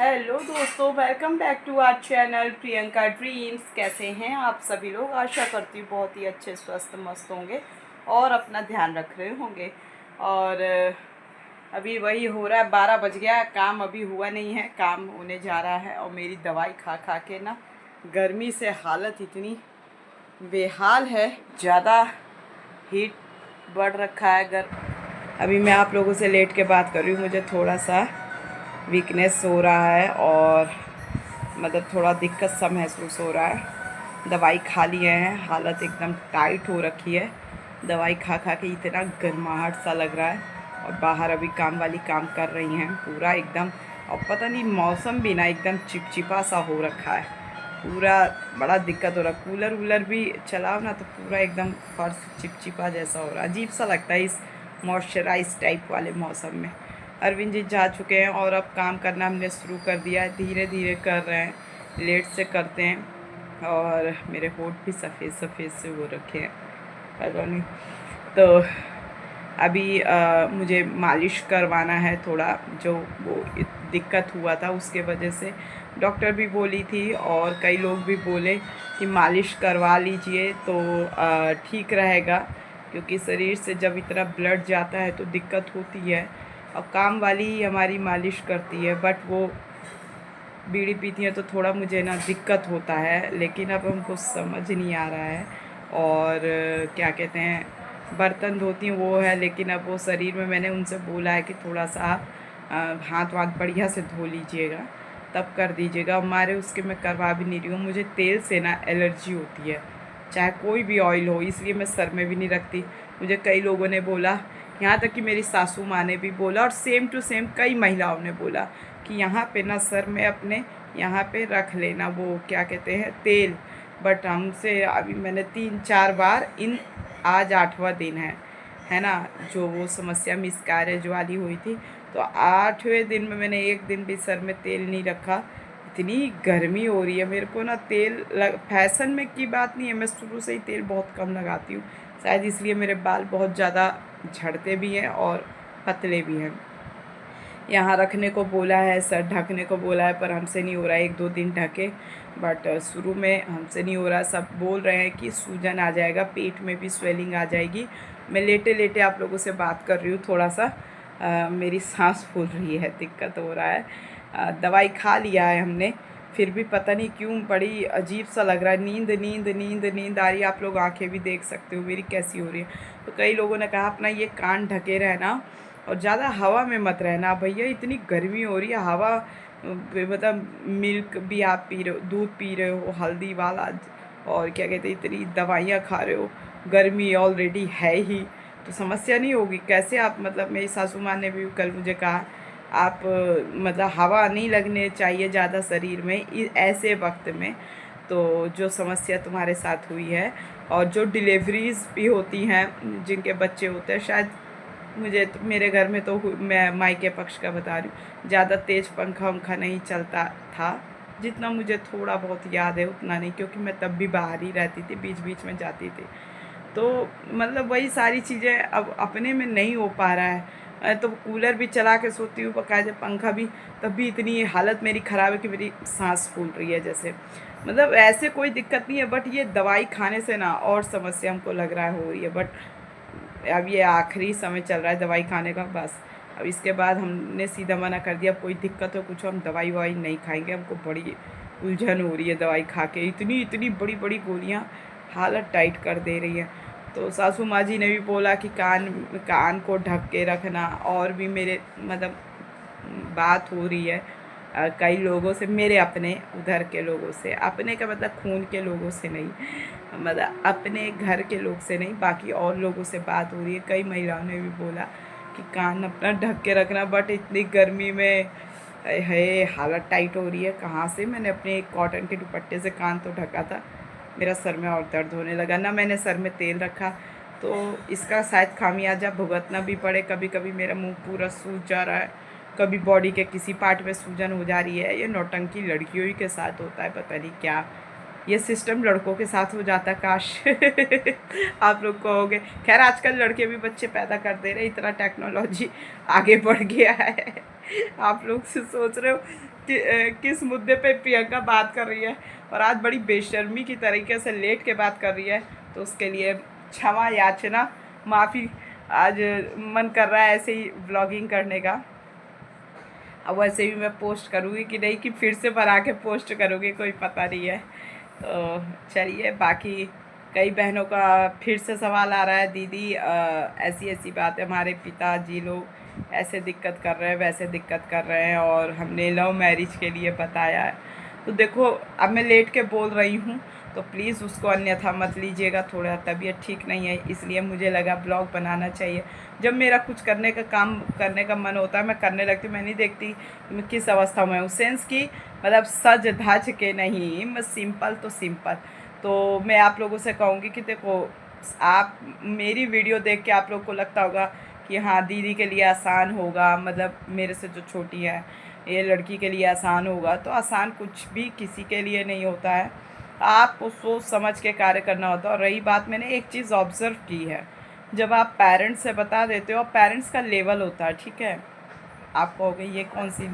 Hello दोस्तों, welcome back to our channel Priyanka dreams. कैसे हैं आप सभी लोग? आशा करती हूँ बहुत ही अच्छे स्वस्थ मस्त होंगे और अपना ध्यान रख रहे होंगे। और अभी वही हो रहा है, 12 बज गया, काम अभी हुआ नहीं है, काम होने जा रहा है। और मेरी दवाई खा खा के ना गर्मी से हालत इतनी बेहाल है, ज़्यादा हीट बढ़ रखा है। अभी मैं आप लोगों से लेट के बात कर रही हूँ, मुझे थोड़ा सा वीकनेस हो रहा है और मतलब थोड़ा दिक्कत सा महसूस हो रहा है। दवाई खा लिए हैं, हालत एकदम टाइट हो रखी है। दवाई खा खा के इतना गर्माहट सा लग रहा है। और बाहर अभी काम वाली काम कर रही हैं पूरा एकदम। और पता नहीं मौसम भी ना एकदम चिपचिपा सा हो रखा है पूरा। बड़ा दिक्कत हो रहा है। कूलर वूलर भी चलाओ ना तो पूरा एकदम फर्श चिपचिपा जैसा हो रहा है। अजीब सा लगता है इस मॉइस्चराइज टाइप वाले मौसम में। अरविंद जी जा चुके हैं और अब काम करना हमने शुरू कर दिया है। धीरे धीरे कर रहे हैं, लेट से करते हैं। और मेरे होठ भी सफ़ेद सफ़ेद से हो रखे हैं, पता नहीं। तो अभी मुझे मालिश करवाना है थोड़ा, जो वो दिक्कत हुआ था उसके वजह से। डॉक्टर भी बोली थी और कई लोग भी बोले कि मालिश करवा लीजिए तो ठीक रहेगा, क्योंकि शरीर से जब इतना ब्लड जाता है तो दिक्कत होती है। और काम वाली ही हमारी मालिश करती है, बट वो बीड़ी पीती हैं तो थोड़ा मुझे ना दिक्कत होता है। लेकिन अब हमको समझ नहीं आ रहा है। और क्या कहते हैं, बर्तन धोती वो है, लेकिन अब वो शरीर में मैंने उनसे बोला है कि थोड़ा सा आप हाथ वाथ बढ़िया से धो लीजिएगा, तब कर दीजिएगा। हमारे उसके मैं करवा भी नहीं रही हूँ। मुझे तेल से ना एलर्जी होती है, चाहे कोई भी ऑयल हो, इसलिए मैं सर में भी नहीं रखती। मुझे कई लोगों ने बोला, यहाँ तक कि मेरी सासू माँ ने भी बोला और सेम टू सेम कई महिलाओं ने बोला कि यहाँ पे ना सर में अपने यहाँ पे रख लेना वो क्या कहते हैं तेल। बट हमसे अभी मैंने 3-4 बार इन आज 8वां दिन है ना, जो वो समस्या मिसकैरेज वाली हुई थी, तो 8वें दिन में मैंने एक दिन भी सर में तेल नहीं रखा। इतनी गर्मी हो रही है मेरे को ना, तेल फैशन में की बात नहीं है, मैं शुरू से ही तेल बहुत कम लगाती हूँ। शायद इसलिए मेरे बाल बहुत ज़्यादा झड़ते भी हैं और पतले भी हैं। यहाँ रखने को बोला है, सर ढकने को बोला है, पर हमसे नहीं हो रहा है। 1-2 दिन ढके, बट शुरू में हमसे नहीं हो रहा। सब बोल रहे हैं कि सूजन आ जाएगा, पेट में भी स्वेलिंग आ जाएगी। मैं लेटे लेटे आप लोगों से बात कर रही हूँ, थोड़ा सा मेरी सांस फूल रही है, दिक्कत हो रहा है। दवाई खा लिया है हमने, फिर भी पता नहीं क्यों बड़ी अजीब सा लग रहा है। नींद नींद नींद नींद आ रही है। आप लोग आंखें भी देख सकते हो मेरी कैसी हो रही है। तो कई लोगों ने कहा अपना ये कान ढके रहना और ज़्यादा हवा में मत रहना। भैया इतनी गर्मी हो रही है, हवा मतलब मिल्क भी आप पी रहे हो, दूध पी रहे हो हल्दी वाला, और क्या कहते हैं इतनी दवाइयाँ खा रहे हो, गर्मी ऑलरेडी है ही, तो समस्या नहीं होगी कैसे आप? मतलब मेरी सासू माँ ने भी कल मुझे कहा आप मतलब हवा नहीं लगने चाहिए ज़्यादा शरीर में ऐसे वक्त में। तो जो समस्या तुम्हारे साथ हुई है, और जो डिलीवरीज भी होती हैं जिनके बच्चे होते हैं, शायद मुझे तो मेरे घर में तो मैं मायके पक्ष का बता रही हूँ, ज़्यादा तेज़ पंखा उंखा नहीं चलता था। जितना मुझे थोड़ा बहुत याद है उतना नहीं, क्योंकि मैं तब भी बाहर ही रहती थी, बीच बीच में जाती थी। तो मतलब वही सारी चीज़ें अब अपने में नहीं हो पा रहा है। तो कूलर भी चला के सोती हूँ बाकायदे, पंखा भी, तब भी इतनी हालत मेरी ख़राब है कि मेरी सांस फूल रही है जैसे। मतलब ऐसे कोई दिक्कत नहीं है, बट ये दवाई खाने से ना और समस्या हमको लग रहा है हो रही है। बट अब ये आखिरी समय चल रहा है दवाई खाने का, बस अब इसके बाद हमने सीधा मना कर दिया। अब कोई दिक्कत हो कुछ, हम दवाई ववाई नहीं खाएंगे। हमको बड़ी उलझन हो रही है दवाई खा के, इतनी इतनी बड़ी बड़ी गोलियां हालत टाइट कर दे रही है। तो सासू माँ जी ने भी बोला कि कान कान को ढक के रखना। और भी मेरे मतलब बात हो रही है कई लोगों से, मेरे अपने उधर के लोगों से, अपने का मतलब खून के लोगों से नहीं, मतलब अपने घर के लोग से नहीं, बाकी और लोगों से बात हो रही है। कई महिलाओं ने भी बोला कि कान अपना ढक के रखना, बट इतनी गर्मी में है हालत टाइट हो रही है। कहाँ से मैंने अपने एक कॉटन के दुपट्टे से कान तो ढका था, मेरा सर में और दर्द होने लगा ना। मैंने सर में तेल रखा, तो इसका शायद खामियाजा भुगतना भी पड़े। कभी कभी मेरा मुंह पूरा सूज जा रहा है, कभी बॉडी के किसी पार्ट में सूजन हो जा रही है। ये नौटंकी लड़कियों ही के साथ होता है, पता नहीं क्या ये सिस्टम लड़कों के साथ हो जाता काश। आप लोग कहोगे, खैर आजकल लड़के भी बच्चे पैदा कर दे रहे, इतना टेक्नोलॉजी आगे बढ़ गया है। आप लोग से सोच रहे हो किस मुद्दे पे प्रियंका बात कर रही है, और आज बड़ी बेशर्मी की तरीके से लेट के बात कर रही है, तो उसके लिए क्षमा याचना, माफ़ी। आज मन कर रहा है ऐसे ही व्लॉगिंग करने का। अब वैसे भी मैं पोस्ट करूँगी कि नहीं कि फिर से बना के पोस्ट करूँगी, कोई पता नहीं है। तो चलिए, बाकी कई बहनों का फिर से सवाल आ रहा है, दीदी ऐसी ऐसी बात है, हमारे पिताजी लोग ऐसे दिक्कत कर रहे हैं, वैसे दिक्कत कर रहे हैं, और हमने लव मैरिज के लिए बताया है। तो देखो, अब मैं लेट के बोल रही हूँ, तो प्लीज़ उसको अन्यथा मत लीजिएगा। थोड़ा तबीयत ठीक नहीं है, इसलिए मुझे लगा ब्लॉग बनाना चाहिए। जब मेरा कुछ करने का काम करने का मन होता है, मैं करने लगती हूँ। मैं नहीं देखती मैं किस अवस्था में हूँ, सेंस की मतलब सज धज के नहीं, मैं सिंपल तो सिंपल। तो मैं आप लोगों से कहूँगी कि देखो, आप मेरी वीडियो देख के आप लोग को लगता होगा कि हाँ दीदी के लिए आसान होगा, मतलब मेरे से जो छोटी है ये लड़की के लिए आसान होगा। तो आसान कुछ भी किसी के लिए नहीं होता है, आपको सोच समझ के कार्य करना होता है। और रही बात, मैंने एक चीज़ ऑब्ज़र्व की है, जब आप पेरेंट्स से बता देते हो, पेरेंट्स का लेवल होता है, ठीक है। आप कहोगे ये कौन सी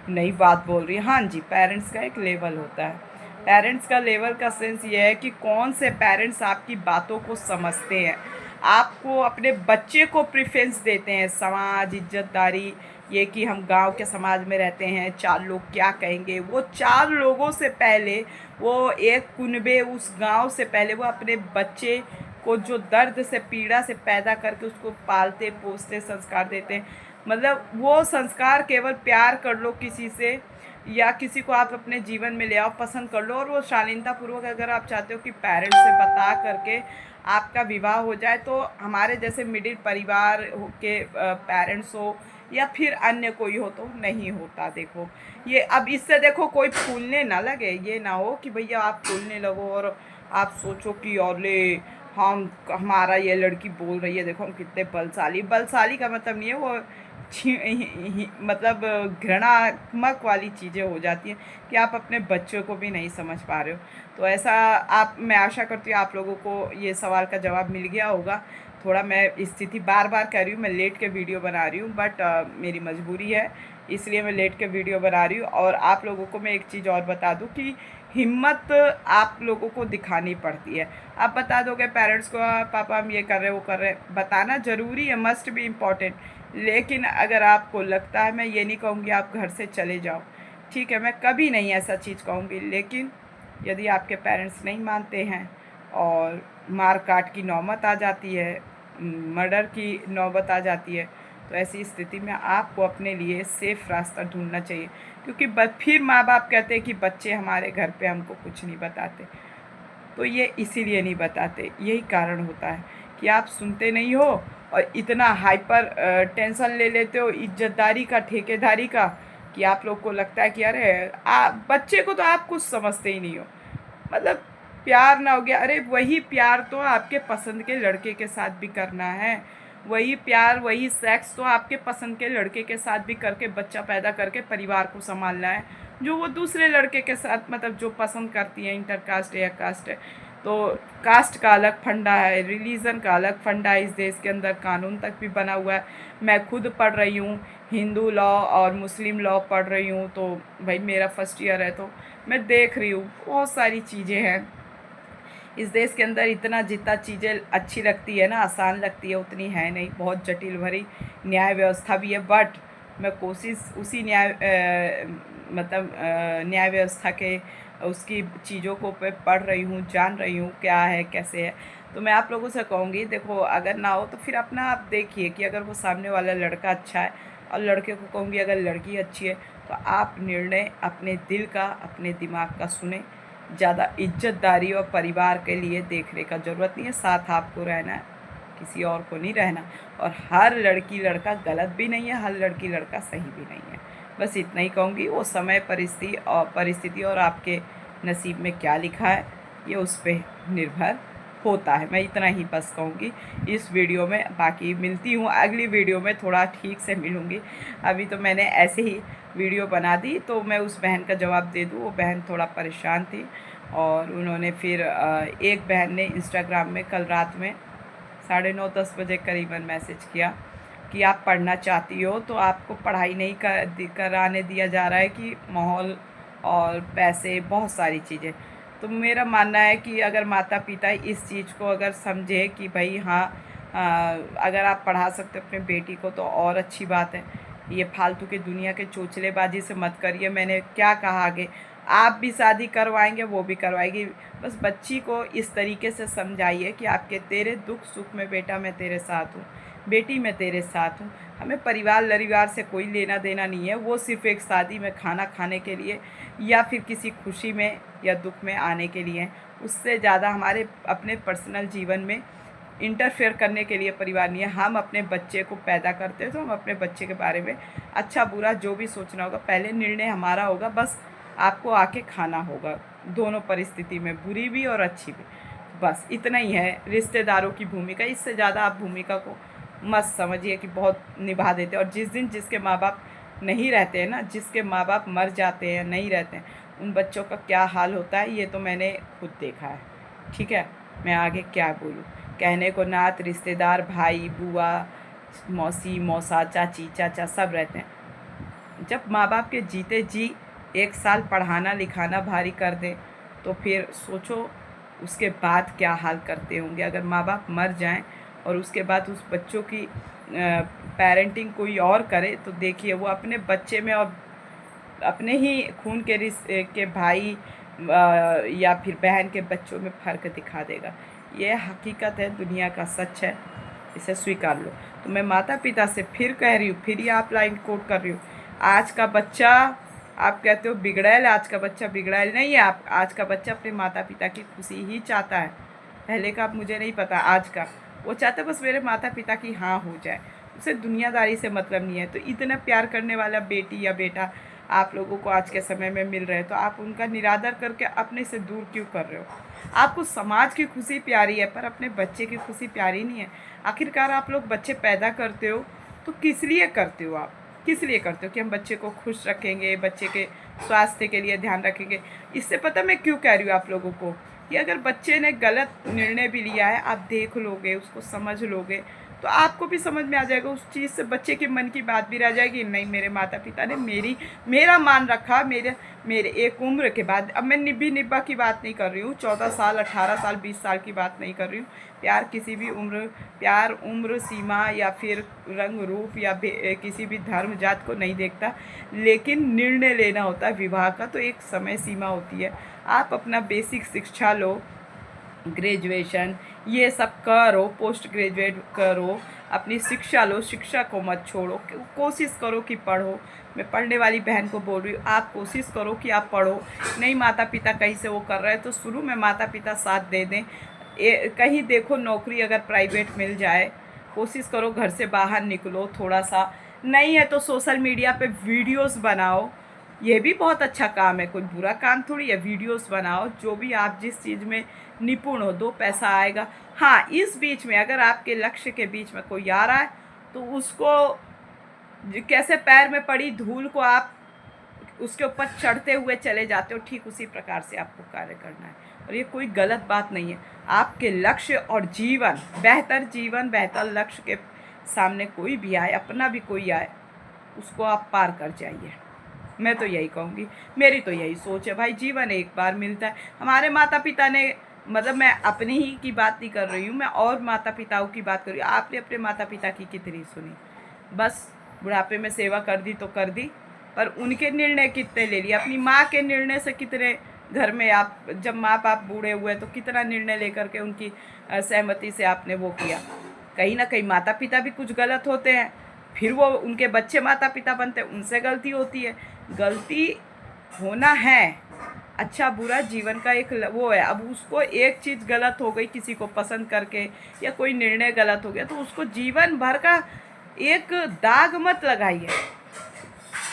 नई बात बोल रही है। हाँ जी, पेरेंट्स का एक लेवल होता है। पेरेंट्स का लेवल का सेंस ये है कि कौन से पेरेंट्स आपकी बातों को समझते हैं, आपको अपने बच्चे को प्रेफरेंस देते हैं। समाज, इज्जतदारी, ये कि हम गांव के समाज में रहते हैं, 4 लोग क्या कहेंगे, वो 4 लोगों से पहले, वो एक कुनबे उस गांव से पहले, वो अपने बच्चे को जो दर्द से पीड़ा से पैदा करके उसको पालते पोसते संस्कार देते हैं। मतलब वो संस्कार केवल प्यार कर लो किसी से, या किसी को आप अपने जीवन में ले आओ, पसंद कर लो, और वो शालीनतापूर्वक अगर आप चाहते हो कि पेरेंट्स से बता करके आपका विवाह हो जाए, तो हमारे जैसे मिडिल परिवार के पेरेंट्स हो या फिर अन्य कोई हो, तो नहीं होता। देखो ये, अब इससे देखो कोई फूलने ना लगे, ये ना हो कि भैया आप फूलने लगो और आप सोचो कि और ले हम हमारा ये लड़की बोल रही है, देखो हम कितने बलशाली। बलशाली का मतलब नहीं है वो मतलब घृणात्मक वाली चीज़ें हो जाती हैं कि आप अपने बच्चों को भी नहीं समझ पा रहे हो। तो ऐसा आप, मैं आशा करती हूँ आप लोगों को ये सवाल का जवाब मिल गया होगा। थोड़ा मैं स्थिति बार बार कह रही हूँ, मैं लेट के वीडियो बना रही हूँ, बट मेरी मजबूरी है, इसलिए मैं लेट के वीडियो बना रही हूँ। और आप लोगों को मैं एक चीज़ और बता दूँ कि हिम्मत आप लोगों को दिखानी पड़ती है। आप बता दोगे पेरेंट्स को, पापा हम ये कर रहे हैं, वो कर रहे हैं, बताना ज़रूरी है, मस्ट बी इम्पॉर्टेंट। लेकिन अगर आपको लगता है, मैं ये नहीं कहूँगी आप घर से चले जाओ, ठीक है, मैं कभी नहीं ऐसा चीज़ कहूँगी, लेकिन यदि आपके पेरेंट्स नहीं मानते हैं और मार काट की नौबत आ जाती है, मर्डर की नौबत आ जाती है, तो ऐसी स्थिति में आपको अपने लिए सेफ़ रास्ता ढूंढना चाहिए। क्योंकि फिर माँ बाप कहते हैं कि बच्चे हमारे घर पे हमको कुछ नहीं बताते, तो ये इसीलिए नहीं बताते, यही कारण होता है कि आप सुनते नहीं हो और इतना हाइपर टेंशन ले लेते हो इज्जतदारी का, ठेकेदारी का, कि आप लोग को लगता है कि अरे बच्चे को तो आप कुछ समझते ही नहीं हो। मतलब प्यार ना हो गया, अरे वही प्यार तो आपके पसंद के लड़के के साथ भी करना है, वही प्यार वही सेक्स तो आपके पसंद के लड़के के साथ भी करके बच्चा पैदा करके परिवार को संभालना है, जो वो दूसरे लड़के के साथ, मतलब जो पसंद करती है, इंटर कास्ट है या कास्ट है। तो कास्ट का अलग फंडा है, रिलीजन का अलग फंडा है, इस देश के अंदर कानून तक भी बना हुआ है। मैं खुद पढ़ रही हूँ, हिंदू लॉ और मुस्लिम लॉ पढ़ रही हूँ, तो भाई मेरा फर्स्ट ईयर है, तो मैं देख रही हूँ बहुत सारी चीज़ें हैं इस देश के अंदर। इतना जितना चीज़ें अच्छी लगती है ना, आसान लगती है, उतनी है नहीं, बहुत जटिल भरी न्याय व्यवस्था भी है। बट मैं कोशिश उसी मतलब न्याय व्यवस्था के उसकी चीज़ों को पे पढ़ रही हूँ, जान रही हूँ क्या है कैसे है। तो मैं आप लोगों से कहूँगी, देखो अगर ना हो तो फिर अपना आप देखिए कि अगर वो सामने वाला लड़का अच्छा है, और लड़के को कहूँगी अगर लड़की अच्छी है, तो आप निर्णय अपने दिल का, अपने दिमाग का सुने। ज़्यादा इज्जतदारी और परिवार के लिए देखने का ज़रूरत नहीं है, साथ आपको रहना है, किसी और को नहीं रहना। और हर लड़की लड़का गलत भी नहीं है, हर लड़की लड़का सही भी नहीं है। बस इतना ही कहूँगी, वो समय परिस्थिति और आपके नसीब में क्या लिखा है ये उस पर निर्भर होता है। मैं इतना ही बस कहूँगी इस वीडियो में। बाकी मिलती हूँ अगली वीडियो में, थोड़ा ठीक से मिलूँगी। अभी तो मैंने ऐसे ही वीडियो बना दी, तो मैं उस बहन का जवाब दे दूँ। वो बहन थोड़ा परेशान थी, और उन्होंने फिर एक बहन ने इंस्टाग्राम में कल रात में 9:30-10 बजे करीबन मैसेज किया कि आप पढ़ना चाहती हो तो आपको पढ़ाई नहीं कराने दिया जा रहा है कि माहौल और पैसे, बहुत सारी चीज़ें। तो मेरा मानना है कि अगर माता पिता इस चीज़ को अगर समझे कि भाई हाँ, अगर आप पढ़ा सकते हो अपने बेटी को तो और अच्छी बात है। ये फालतू की दुनिया के चोचलेबाजी से मत करिए। मैंने क्या कहा आगे, आप भी शादी करवाएंगे, वो भी करवाएगी। बस बच्ची को इस तरीके से समझाइए कि आपके तेरे दुख सुख में बेटा मैं तेरे साथ हूँ, बेटी मैं तेरे साथ हूँ। हमें परिवार लरिवार से कोई लेना देना नहीं है। वो सिर्फ़ एक शादी में खाना खाने के लिए या फिर किसी खुशी में या दुख में आने के लिए। उससे ज़्यादा हमारे अपने पर्सनल जीवन में इंटरफेयर करने के लिए परिवार नहीं है। हम अपने बच्चे को पैदा करते हैं तो हम अपने बच्चे के बारे में अच्छा बुरा जो भी सोचना होगा, पहले निर्णय हमारा होगा। बस आपको आके खाना होगा, दोनों परिस्थिति में, बुरी भी और अच्छी भी। बस इतना ही है रिश्तेदारों की भूमिका। इससे ज़्यादा आप भूमिका को मत समझिए कि बहुत निभा देते हैं। और जिस दिन जिसके माँ बाप नहीं रहते हैं ना, जिसके माँ बाप मर जाते हैं, नहीं रहते हैं, उन बच्चों का क्या हाल होता है ये तो मैंने खुद देखा है। ठीक है, मैं आगे क्या बोलूँ। कहने को नात, रिश्तेदार, भाई, बुआ, मौसी, मौसा, चाची, चाचा सब रहते हैं। जब माँ बाप के जीते जी 1 साल पढ़ाना लिखाना भारी कर दें तो फिर सोचो उसके बाद क्या हाल करते होंगे। अगर माँ बाप मर जाएं और उसके बाद उस बच्चों की पेरेंटिंग कोई और करे तो देखिए वो अपने बच्चे में और अपने ही खून के रिश्ते के भाई या फिर बहन के बच्चों में फ़र्क दिखा देगा। ये हकीकत है, दुनिया का सच है, इसे स्वीकार लो। तो मैं माता पिता से फिर कह रही हूँ, फिर ही आप लाइन कोट कर रही हूँ, आज का बच्चा, आप कहते हो बिगड़ैल, आज का बच्चा बिगड़ैल नहीं है। आप आज का बच्चा अपने माता पिता की खुशी ही चाहता है। पहले का आप मुझे नहीं पता, आज का वो चाहता है बस मेरे माता पिता की हाँ हो जाए, उसे दुनियादारी से मतलब नहीं है। तो इतना प्यार करने वाला बेटी या बेटा आप लोगों को आज के समय में मिल रहे हैं तो आप उनका निरादर करके अपने से दूर क्यों कर रहे हो। आपको समाज की खुशी प्यारी है पर अपने बच्चे की खुशी प्यारी नहीं है। आखिरकार आप लोग बच्चे पैदा करते हो तो किस लिए करते हो, आप किस लिए करते हो कि हम बच्चे को खुश रखेंगे, बच्चे के स्वास्थ्य के लिए ध्यान रखेंगे। इससे पता मैं क्यों कह रही हूँ आप लोगों को कि अगर बच्चे ने गलत निर्णय भी लिया है, आप देख लोगे, उसको समझ लोगे तो आपको भी समझ में आ जाएगा। उस चीज़ से बच्चे के मन की बात भी रह जाएगी, नहीं मेरे माता पिता ने मेरा मान रखा। मेरे एक उम्र के बाद, अब मैं निब्बी निब्बा की बात नहीं कर रही हूँ, 14 साल 18 साल 20 साल की बात नहीं कर रही हूँ। प्यार किसी भी उम्र, प्यार उम्र सीमा या फिर रंग रूप या किसी भी धर्म जात को नहीं देखता। लेकिन निर्णय लेना होता है विवाह का तो एक समय सीमा होती है। आप अपना बेसिक शिक्षा लो, ग्रेजुएशन ये सब करो, पोस्ट ग्रेजुएट करो, अपनी शिक्षा लो, शिक्षा को मत छोड़ो, कोशिश करो कि पढ़ो। मैं पढ़ने वाली बहन को बोल रही हूँ, आप कोशिश करो कि आप पढ़ो। नहीं माता पिता कहीं से वो कर रहे हैं तो शुरू में माता पिता साथ दे दें। कहीं देखो नौकरी अगर प्राइवेट मिल जाए, कोशिश करो घर से बाहर निकलो थोड़ा सा। नहीं है तो सोशल मीडिया पे वीडियोस बनाओ, ये भी बहुत अच्छा काम है, कोई बुरा काम थोड़ी है। वीडियोस बनाओ, जो भी आप जिस चीज़ में निपुण हो, 2 पैसा आएगा। हाँ, इस बीच में अगर आपके लक्ष्य के बीच में कोई आ रहा है तो उसको कैसे पैर में पड़ी धूल को आप उसके ऊपर चढ़ते हुए चले जाते हो, ठीक उसी प्रकार से आपको कार्य करना है। और ये कोई गलत बात नहीं है। आपके लक्ष्य और जीवन, बेहतर लक्ष्य के सामने कोई भी आए, अपना भी कोई आए, उसको आप पार कर जाइए। मैं तो यही कहूँगी, मेरी तो यही सोच है भाई। जीवन एक बार मिलता है। हमारे माता पिता ने, मतलब मैं अपनी ही की बात नहीं कर रही हूँ, मैं और माता पिताओं की बात कर रही हूँ। आपने अपने माता पिता की कितनी सुनी, बस बुढ़ापे में सेवा कर दी तो कर दी, पर उनके निर्णय कितने ले लिए। अपनी माँ के निर्णय से कितने घर में आप, जब माँ बाप बूढ़े हुए तो कितना निर्णय लेकर के उनकी सहमति से आपने वो किया। कहीं ना कहीं माता पिता भी कुछ गलत होते हैं, फिर वो उनके बच्चे माता पिता बनते हैं, उनसे गलती होती है। गलती होना है, अच्छा बुरा जीवन का एक वो है। अब उसको एक चीज़ गलत हो गई किसी को पसंद करके या कोई निर्णय गलत हो गया तो उसको जीवन भर का एक दाग मत लगाइए।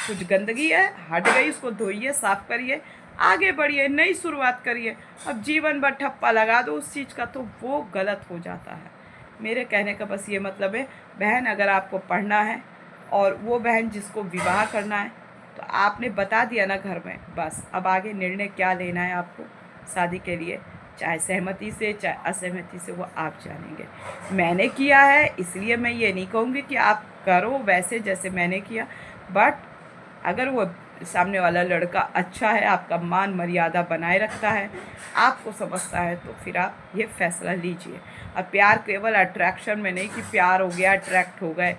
कुछ गंदगी है, हट गई, उसको धोइए, साफ करिए, आगे बढ़िए, नई शुरुआत करिए। अब जीवन भर ठप्पा लगा दो उस चीज़ का तो वो गलत हो जाता है। मेरे कहने का बस ये मतलब है, बहन अगर आपको पढ़ना है और वो बहन जिसको विवाह करना है तो आपने बता दिया ना घर में, बस अब आगे निर्णय क्या लेना है आपको शादी के लिए। चाहे सहमति से चाहे असहमति से, वो आप जानेंगे। मैंने किया है इसलिए मैं ये नहीं कहूँगी कि आप करो वैसे जैसे मैंने किया, बट अगर वो सामने वाला लड़का अच्छा है, आपका मान मर्यादा बनाए रखता है, आपको समझता है, तो फिर आप ये फैसला लीजिए। और प्यार केवल अट्रैक्शन में नहीं कि प्यार हो गया अट्रैक्ट हो गए।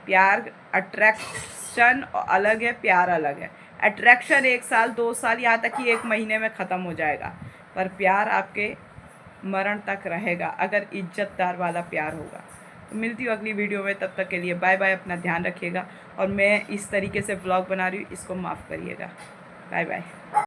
प्यार अट्रैक्शन अलग है, प्यार अलग है। अट्रैक्शन 1 साल 2 साल यहाँ तक कि 1 महीने में ख़त्म हो जाएगा, पर प्यार आपके मरण तक रहेगा अगर इज्जतदार वाला प्यार होगा। तो मिलती हूँ अगली वीडियो में, तब तक के लिए बाय बाय। अपना ध्यान रखिएगा, और मैं इस तरीके से व्लॉग बना रही हूँ, इसको माफ़ करिएगा। Bye bye.